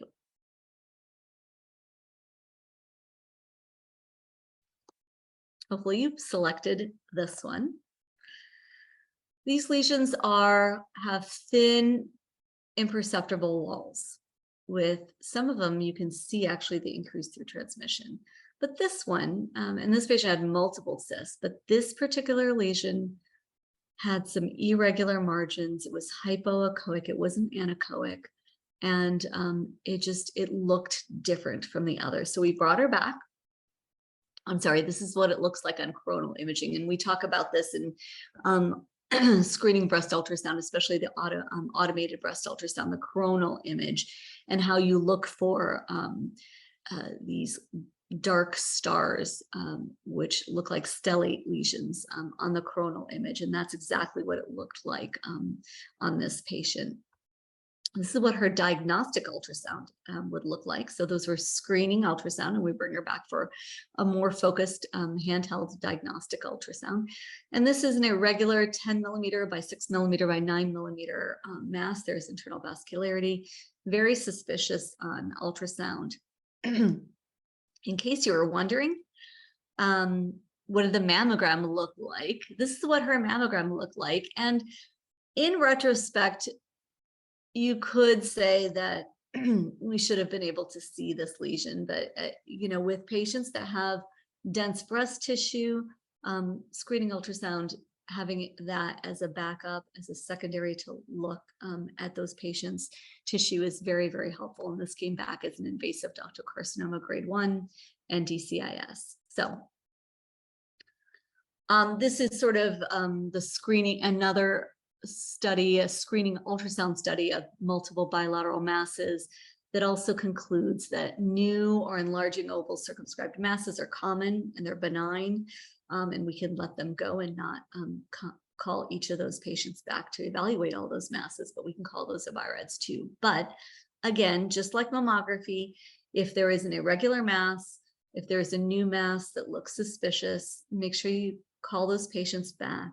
Hopefully you've selected this one. These lesions have thin, imperceptible walls. With some of them, you can see actually the increase through transmission. But this one, and this patient had multiple cysts, but this particular lesion had some irregular margins. It was hypoechoic, it wasn't anechoic, and it looked different from the others. So we brought her back. I'm sorry, this is what it looks like on coronal imaging. And we talk about this in screening breast ultrasound, especially the automated breast ultrasound, the coronal image, and how you look for these dark stars, which look like stellate lesions on the coronal image. And that's exactly what it looked like on this patient. This is what her diagnostic ultrasound would look like. So those were screening ultrasound, and we bring her back for a more focused handheld diagnostic ultrasound. And this is an irregular 10 millimeter by 6 millimeter by 9 millimeter mass. There's internal vascularity, very suspicious on ultrasound. In case you were wondering, what did the mammogram look like? This is what her mammogram looked like. And in retrospect, you could say that we should have been able to see this lesion, but with patients that have dense breast tissue, screening ultrasound, having that as a backup, as a secondary to look at those patients' tissue is very, very helpful. And this came back as an invasive ductal carcinoma grade 1 and DCIS. So this is sort of the screening, another study, a screening ultrasound study of multiple bilateral masses that also concludes that new or enlarging oval circumscribed masses are common and they're benign, and we can let them go and not call each of those patients back to evaluate all those masses, but we can call those abirods too. But again, just like mammography, if there is an irregular mass, if there's a new mass that looks suspicious, make sure you call those patients back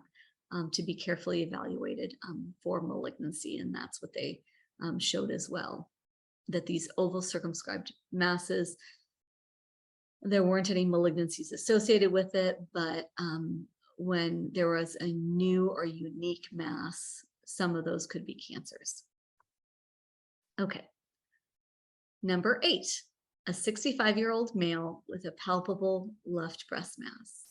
to be carefully evaluated for malignancy. And that's what they showed as well, that these oval circumscribed masses, there weren't any malignancies associated with it, but when there was a new or unique mass, some of those could be cancers. Okay. Number 8, a 65-year-old male with a palpable left breast mass.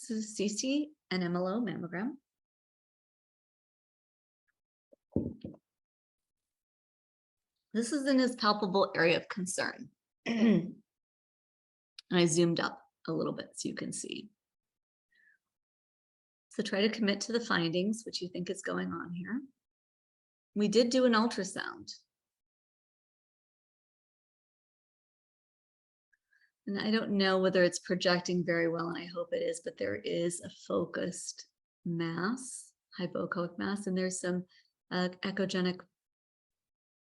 This is CT and MLO mammogram. This is in his palpable area of concern. And I zoomed up a little bit so you can see. So try to commit to the findings, which you think is going on here. We did do an ultrasound. And I don't know whether it's projecting very well, and I hope it is, but there is a focused mass, hypoechoic mass, and there's some echogenic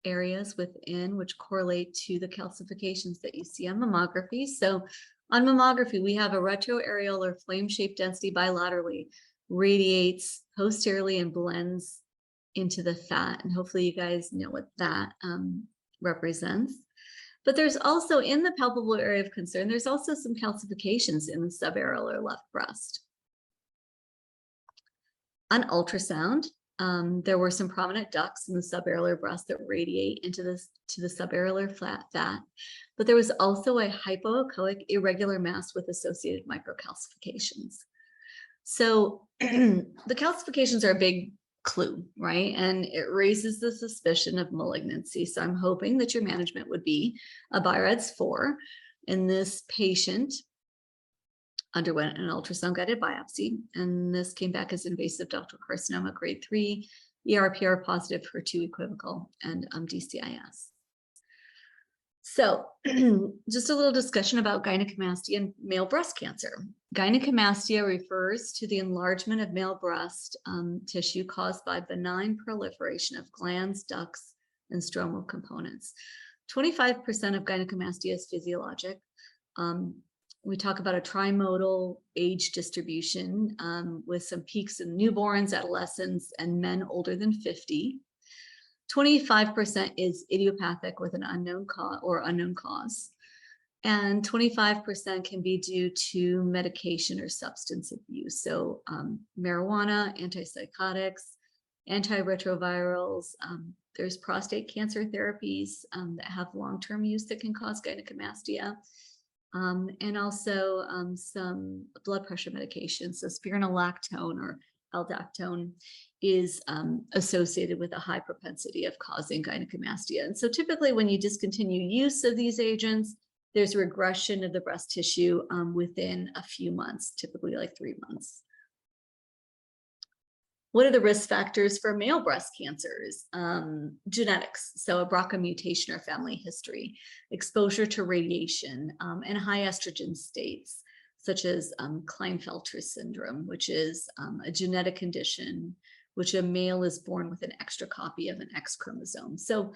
areas within which correlate to the calcifications that you see on mammography. So on mammography, we have a retroareolar flame-shaped density bilaterally, radiates posteriorly and blends into the fat. And hopefully you guys know what that represents. But there's also, in the palpable area of concern, there's also some calcifications in the subareolar left breast. On ultrasound, there were some prominent ducts in the subareolar breast that radiate into the subareolar fat, but there was also a hypoechoic irregular mass with associated microcalcifications. So the calcifications are a big clue, right? And it raises the suspicion of malignancy. So I'm hoping that your management would be a BI-RADS 4 in this patient. underwent an ultrasound-guided biopsy, and this came back as invasive ductal carcinoma grade 3, ER/PR positive, HER2 equivocal, and DCIS. So just a little discussion about gynecomastia and male breast cancer. Gynecomastia refers to the enlargement of male breast tissue caused by benign proliferation of glands, ducts, and stromal components. 25% of gynecomastia is physiologic. We talk about a trimodal age distribution with some peaks in newborns, adolescents, and men older than 50. 25% is idiopathic with an unknown cause, and 25% can be due to medication or substance abuse. So marijuana, antipsychotics, antiretrovirals. There's prostate cancer therapies that have long-term use that can cause gynecomastia. And also some blood pressure medications. So spironolactone or aldactone is associated with a high propensity of causing gynecomastia. And so typically when you discontinue use of these agents, there's regression of the breast tissue within a few months, typically like 3 months. What are the risk factors for male breast cancers? Genetics, so a BRCA mutation or family history, exposure to radiation, and high estrogen states, such as Klinefelter syndrome, which is a genetic condition which a male is born with an extra copy of an X chromosome. So,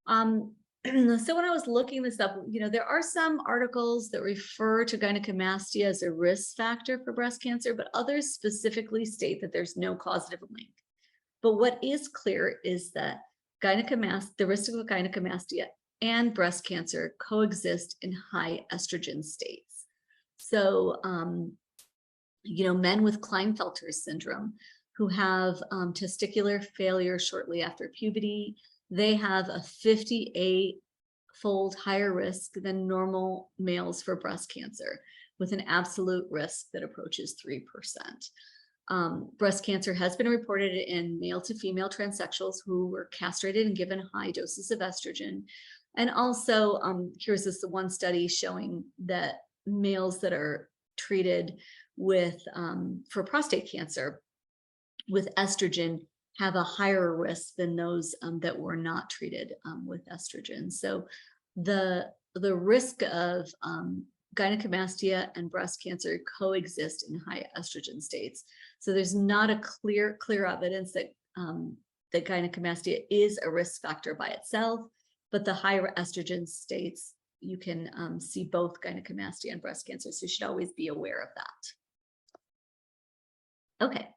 so when I was looking this up, there are some articles that refer to gynecomastia as a risk factor for breast cancer, but others specifically state that there's no causative link. But what is clear is that the risk of gynecomastia and breast cancer coexist in high estrogen states. So, men with Klinefelter syndrome who have testicular failure shortly after puberty, they have a 58-fold higher risk than normal males for breast cancer, with an absolute risk that approaches 3%. Breast cancer has been reported in male to female transsexuals who were castrated and given high doses of estrogen. And also, here's this one study showing that males that are treated with for prostate cancer with estrogen have a higher risk than those that were not treated with estrogen. So the risk of gynecomastia and breast cancer coexist in high estrogen states. So there's not a clear evidence that that gynecomastia is a risk factor by itself, but the higher estrogen states, you can see both gynecomastia and breast cancer. So you should always be aware of that. Okay.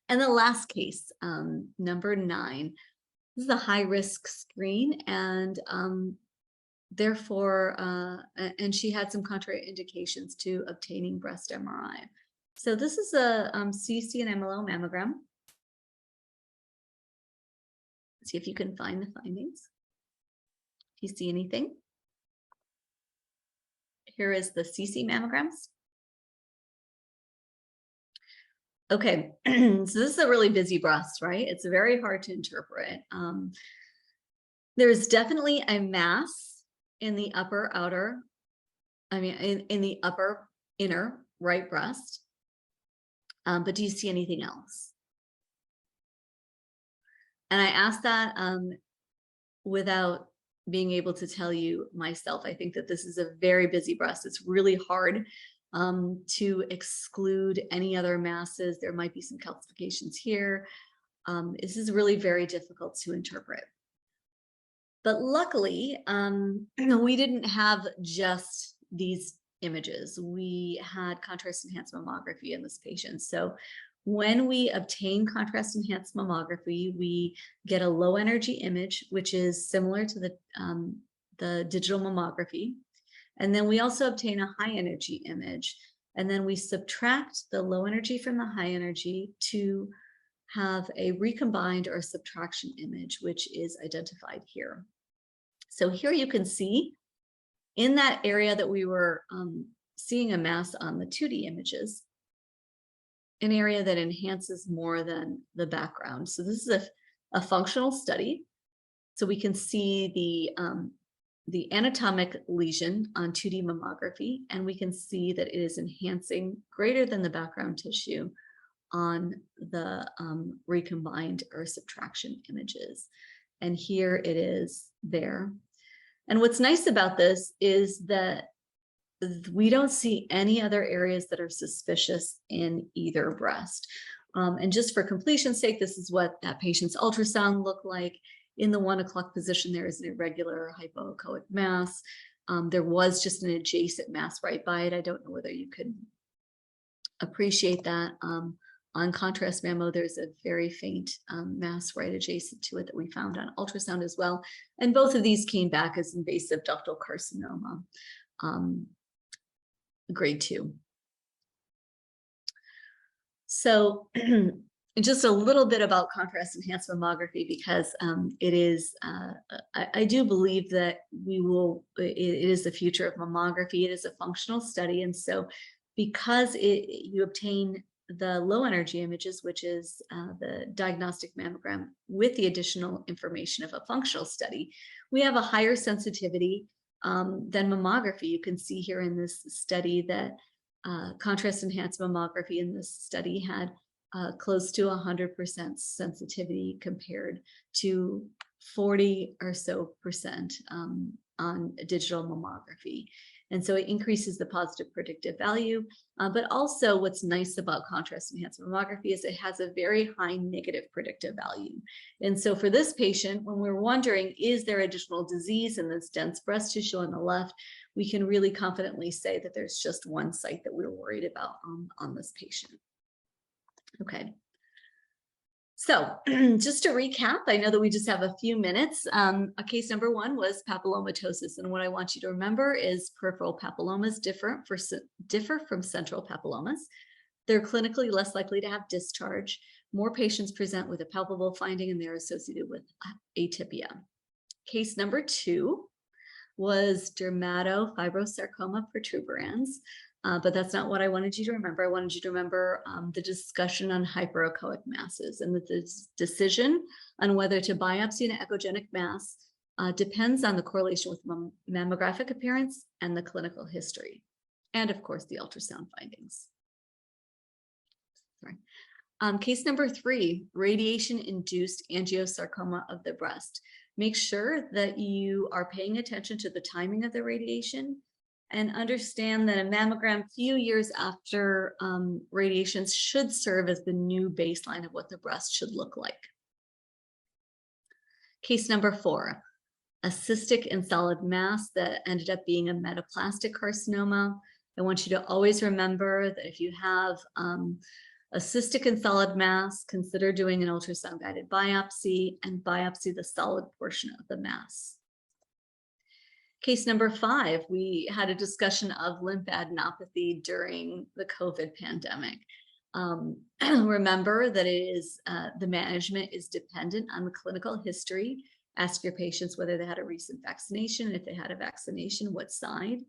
And the last case, number 9, this is a high risk screen, and therefore, and she had some contraindications to obtaining breast MRI. So this is a CC and MLO mammogram. See if you can find the findings. If you see anything. Here is the CC mammograms. Okay, so this is a really busy breast, right? It's very hard to interpret. There's definitely a mass in the upper in the upper inner right breast. But do you see anything else? And I asked that without being able to tell you myself. I think that this is a very busy breast. It's really hard to exclude any other masses. There might be some calcifications here. This is really very difficult to interpret. But luckily, we didn't have just these images. We had contrast-enhanced mammography in this patient. So when we obtain contrast-enhanced mammography, we get a low-energy image, which is similar to the digital mammography. And then we also obtain a high energy image, and then we subtract the low energy from the high energy to have a recombined or subtraction image, which is identified here. So here you can see in that area that we were seeing a mass on the 2D images, an area that enhances more than the background. So this is a functional study. So we can see the the anatomic lesion on 2D mammography, and we can see that it is enhancing greater than the background tissue on the recombined or subtraction images. And here it is there. And what's nice about this is that we don't see any other areas that are suspicious in either breast. And just for completion's sake, this is what that patient's ultrasound looked like. In the 1 o'clock position, there is an irregular hypoechoic mass. There was just an adjacent mass right by it. I don't know whether you could appreciate that. On contrast mammo, there's a very faint mass right adjacent to it that we found on ultrasound as well. And both of these came back as invasive ductal carcinoma, grade 2. So just a little bit about contrast enhanced mammography, because it is, I do believe that it is the future of mammography. It is a functional study. And so because you obtain the low energy images, which is the diagnostic mammogram, with the additional information of a functional study, we have a higher sensitivity than mammography. You can see here in this study that contrast enhanced mammography in this study had close to 100% sensitivity compared to 40 or so percent on digital mammography. And so it increases the positive predictive value. But also what's nice about contrast enhanced mammography is it has a very high negative predictive value. And so for this patient, when we're wondering, is there additional disease in this dense breast tissue on the left, we can really confidently say that there's just one site that we're worried about on this patient. Okay. So just to recap, I know that we just have a few minutes. Case number 1 was papillomatosis. And what I want you to remember is peripheral papillomas differ from central papillomas. They're clinically less likely to have discharge. More patients present with a palpable finding, and they're associated with atypia. Case number 2 was Dermatofibrosarcoma protuberans. But that's not what I wanted you to remember. I wanted you to remember the discussion on hyperechoic masses, and that the decision on whether to biopsy an echogenic mass depends on the correlation with mammographic appearance and the clinical history, and of course the ultrasound findings. Sorry. Case number 3, radiation-induced angiosarcoma of the breast. Make sure that you are paying attention to the timing of the radiation, and understand that a mammogram few years after radiations should serve as the new baseline of what the breast should look like. Case number 4, a cystic and solid mass that ended up being a metaplastic carcinoma. I want you to always remember that if you have a cystic and solid mass, consider doing an ultrasound guided biopsy and biopsy the solid portion of the mass. Case number 5, we had a discussion of lymphadenopathy during the COVID pandemic. Remember that it is the management is dependent on the clinical history. Ask your patients whether they had a recent vaccination, and if they had a vaccination, what side,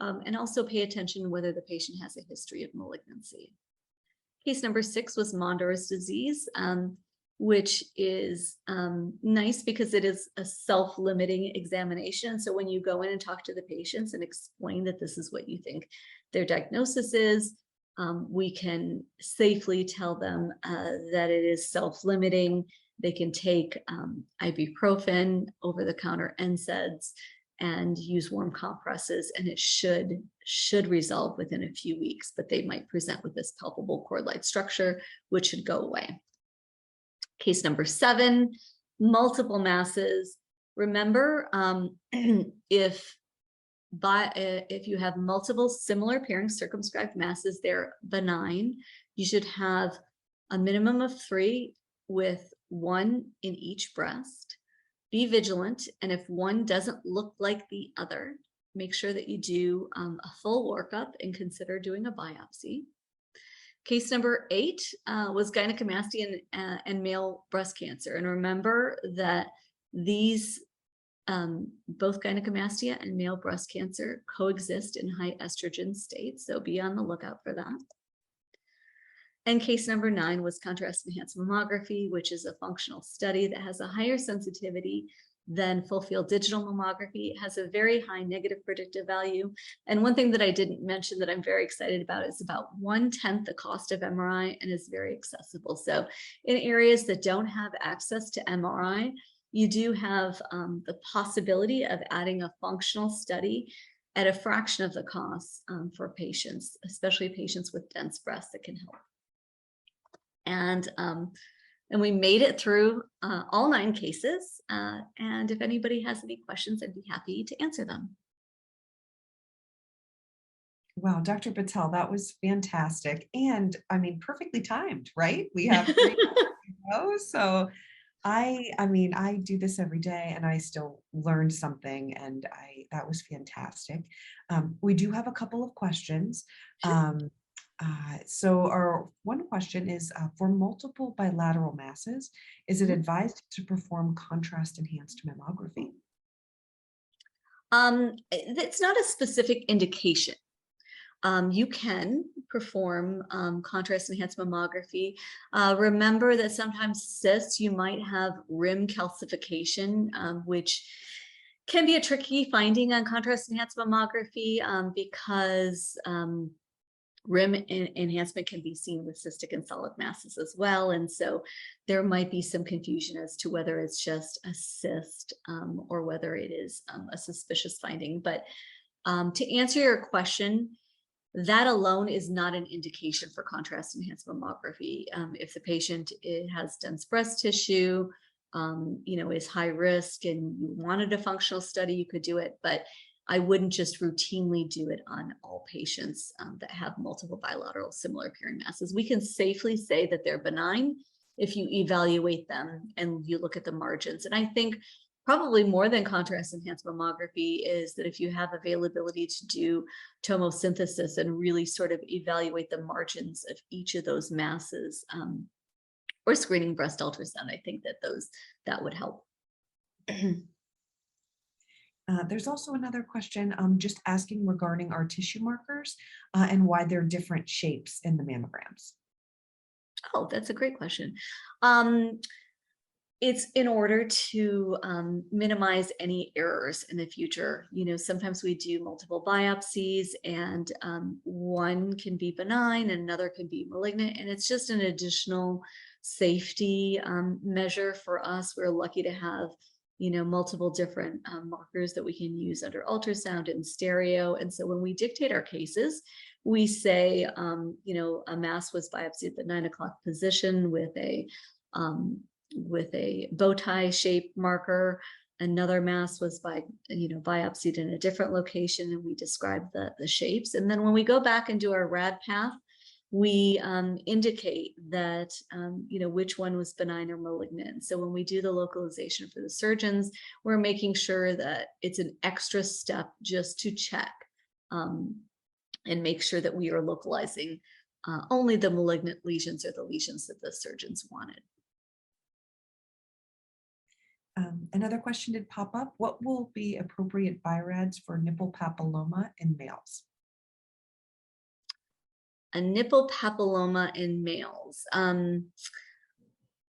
and also pay attention to whether the patient has a history of malignancy. Case number 6 was Mondor's disease, which is nice because it is a self-limiting examination. So when you go in and talk to the patients and explain that this is what you think their diagnosis is, we can safely tell them that it is self-limiting. They can take ibuprofen, over-the-counter NSAIDs, and use warm compresses, and it should resolve within a few weeks, but they might present with this palpable cord-like structure, which should go away. Case number 7, multiple masses. Remember, if you have multiple similar appearing circumscribed masses, they're benign. You should have a minimum of 3 with 1 in each breast. Be vigilant, and if one doesn't look like the other, make sure that you do a full workup and consider doing a biopsy. Case number 8 was gynecomastia and male breast cancer. And remember that these, both gynecomastia and male breast cancer coexist in high estrogen states. So be on the lookout for that. And case number 9 was contrast enhanced mammography, which is a functional study that has a higher sensitivity than full field digital mammography. It has a very high negative predictive value. And one thing that I didn't mention that I'm very excited about is about 1/10 the cost of MRI and is very accessible. So in areas that don't have access to MRI, you do have the possibility of adding a functional study at a fraction of the cost for patients, especially patients with dense breasts, that can help. And we made it through all 9 cases. And if anybody has any questions, I'd be happy to answer them. Wow, Dr. Patel, that was fantastic. And I mean, perfectly timed, right? We have 3 minutes to go. So I do this every day and I still learned something, and that was fantastic. We do have a couple of questions. So our one question is, for multiple bilateral masses, is it advised to perform contrast enhanced mammography? It's not a specific indication. You can perform contrast enhanced mammography. Remember that sometimes cysts, you might have rim calcification, which can be a tricky finding on contrast enhanced mammography because rim enhancement can be seen with cystic and solid masses as well. And so there might be some confusion as to whether it's just a cyst or whether it is a suspicious finding. But to answer your question, that alone is not an indication for contrast enhanced mammography. If the patient has dense breast tissue, is high risk and you wanted a functional study, you could do it, but I wouldn't just routinely do it on all patients that have multiple bilateral similar appearing masses. We can safely say that they're benign if you evaluate them and you look at the margins. And I think probably more than contrast enhanced mammography is that if you have availability to do tomosynthesis and really sort of evaluate the margins of each of those masses, or screening breast ultrasound, I think that would help. There's also another question just asking regarding our tissue markers and why they're different shapes in the mammograms. Oh, that's a great question. It's in order to minimize any errors in the future. Sometimes we do multiple biopsies and one can be benign and another can be malignant, and it's just an additional safety measure for us. We're lucky to have multiple different markers that we can use under ultrasound and stereo. And so when we dictate our cases, we say, a mass was biopsied at the 9 o'clock position with a bow tie shaped marker. Another mass was biopsied in a different location, and we describe the shapes. And then when we go back and do our rad path, we indicate that, which one was benign or malignant. So when we do the localization for the surgeons, we're making sure that it's an extra step just to check and make sure that we are localizing only the malignant lesions or the lesions that the surgeons wanted. Another question did pop up. What will be appropriate BI-RADS for nipple papilloma in males? A nipple papilloma in males.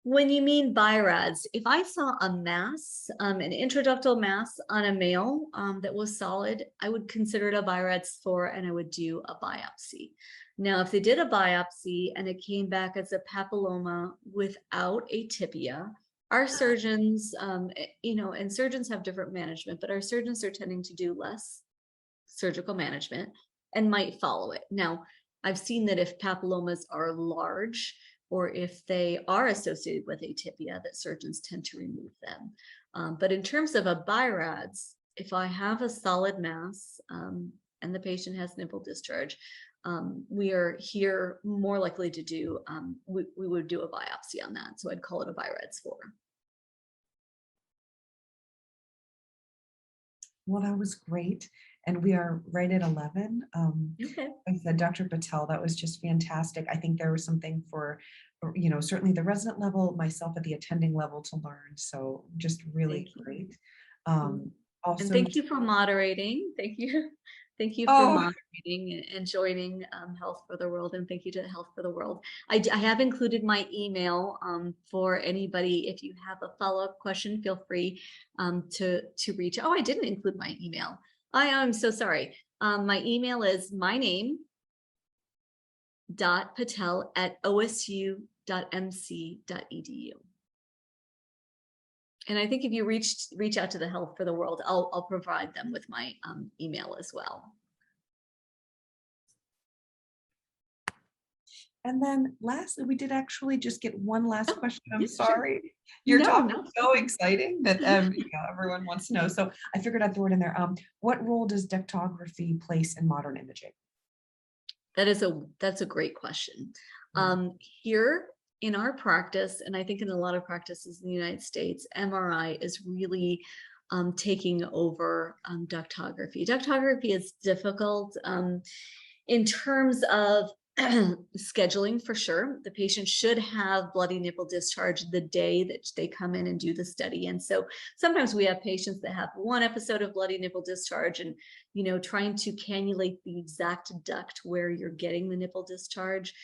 When you mean BI-RADS, if I saw a mass, an intraductal mass on a male that was solid, I would consider it a BI-RADS 4 and I would do a biopsy. Now, if they did a biopsy and it came back as a papilloma without atypia, our surgeons, and surgeons have different management, but our surgeons are tending to do less surgical management and might follow it. Now, I've seen that if papillomas are large or if they are associated with atypia, that surgeons tend to remove them. But in terms of a BI-RADS, if I have a solid mass and the patient has nipple discharge, we are here more likely to do, we would do a biopsy on that. So I'd call it a BI-RADS 4. Well, that was great. And we are right at 11. Okay. I said, Dr. Patel, that was just fantastic. I think there was something for, certainly the resident level, myself at the attending level to learn. So just really great. Also, and thank you for moderating. Thank you. Thank you for Oh, moderating and joining Health for the World, and thank you to Health for the World. I have included my email for anybody. If you have a follow-up question, feel free to reach. Oh, I didn't include my email. I'm so sorry. My email is my name .patel@osu.mc.edu. And I think if you reach out to the Health for the World, I'll provide them with my email as well. and then lastly, we did actually just get one last question. I'm Yeah, sure. sorry. Your No, talk no. is so exciting that everyone wants to know. So I figured I'd throw it in there. What role does dectography place in modern imaging? That's a great question. Here in our practice, and I think in a lot of practices in the United States, MRI is really taking over ductography. Ductography is difficult in terms of scheduling, for sure. The patient should have bloody nipple discharge the day that they come in and do the study. And so sometimes we have patients that have one episode of bloody nipple discharge, and trying to cannulate the exact duct where you're getting the nipple discharge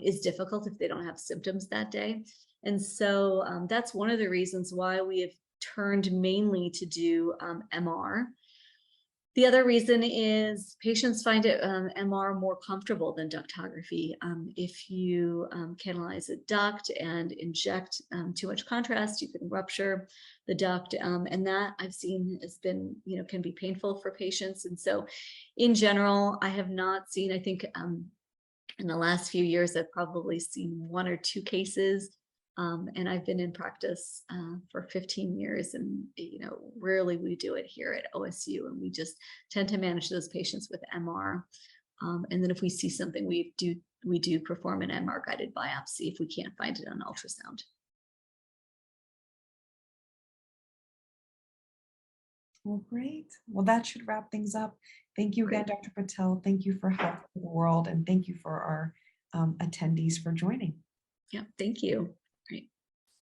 is difficult if they don't have symptoms that day. And so that's one of the reasons why we have turned mainly to do MR. The other reason is patients find it MR more comfortable than ductography. If you canalize a duct and inject too much contrast, you can rupture the duct, and that I've seen has been, can be painful for patients. And so, in general, I have not seen. I think in the last few years, I've probably seen 1 or 2 cases. And I've been in practice for 15 years, and rarely we do it here at OSU, and we just tend to manage those patients with MR. And then if we see something, we do perform an MR guided biopsy if we can't find it on ultrasound. Well, great. Well, that should wrap things up. Thank you again, Dr. Patel. Thank you for Health for the World, and thank you for our attendees for joining. Yeah, thank you.